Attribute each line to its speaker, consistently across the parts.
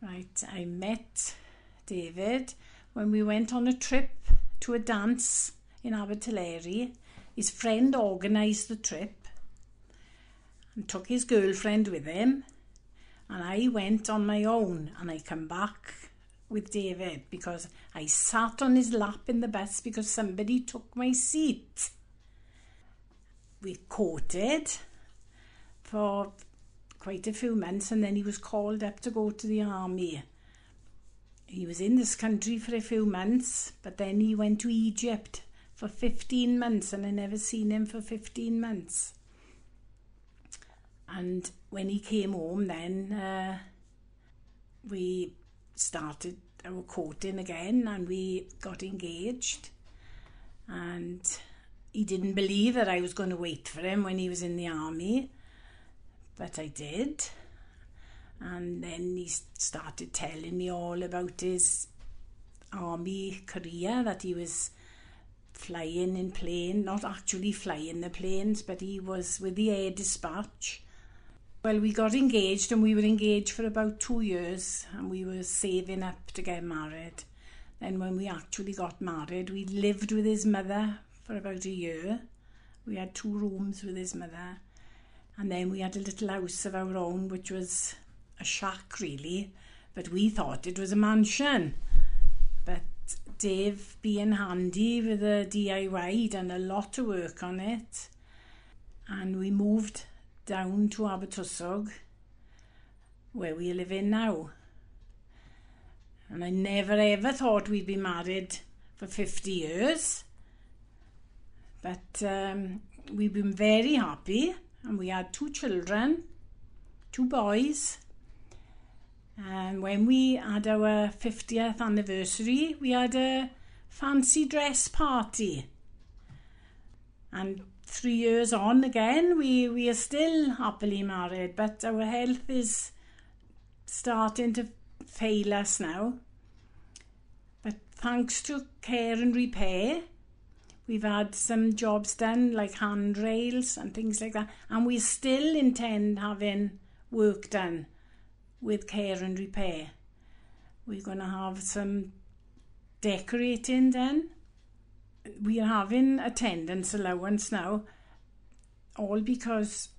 Speaker 1: Right, I met David when we went on a trip to a dance in Abertillery. His friend organised the trip and took his girlfriend with him, and I went on my own, and I come back with David because I sat on his lap in the bus because somebody took my seat. We courted for quite a few months, and then he was called up to go to the army. He was in this country for a few months, but then he went to Egypt for 15 months, and I never seen him for 15 months. And when he came home, then we started our courting again, and we got engaged. And he didn't believe that I was going to wait for him when he was in the army, but I did. And then he started telling me all about his army career, that he was flying in plane, not actually flying the planes, but he was with the air dispatch. Well, we got engaged, and we were engaged for about 2 years, and we were saving up to get married. Then when we actually got married, we lived with his mother for about a year. We had 2 rooms with his mother, and then we had a little house of our own, which was a shack really, but we thought it was a mansion. But Dave, being handy with the DIY, he'd done a lot of work on it, and we moved down to Abertwysog, where we live in now. And I never ever thought we'd be married for 50 years, but we've been very happy, and we had 2 children, 2 boys. And when we had our 50th anniversary, we had a fancy dress party. And 3 years on again, we are still happily married, but our health is starting to fail us now. But thanks to Care and Repair, we've had some jobs done, like handrails and things like that, and we still intend having work done with Care and Repair. We're going to have some decorating done. We are having attendance allowance now, all because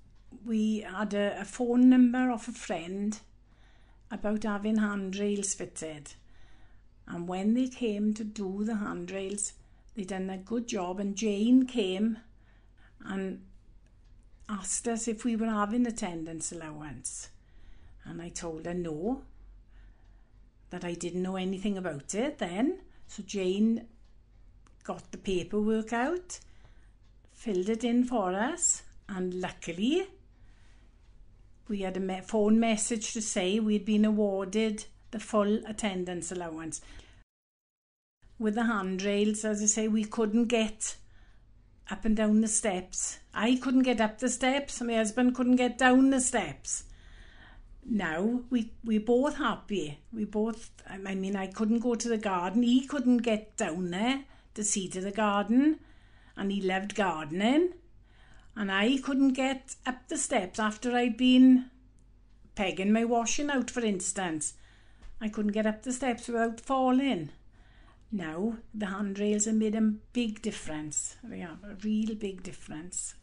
Speaker 1: we had a phone number of a friend about having handrails fitted. And when they came to do the handrails, they done a good job, and Jane came and asked us if we were having attendance allowance. And I told her no, that I didn't know anything about it then. So Jane got the paperwork out, filled it in for us, and luckily we had a phone message to say we'd been awarded the full attendance allowance. With the handrails, as I say, we couldn't get up and down the steps. I couldn't get up the steps, and my husband couldn't get down the steps. Now we're both happy. I couldn't go to the garden. He couldn't get down there to see to the garden, and he loved gardening. And I couldn't get up the steps after I'd been pegging my washing out, for instance. I couldn't get up the steps without falling. Now the handrails have made a big difference. They have a real big difference.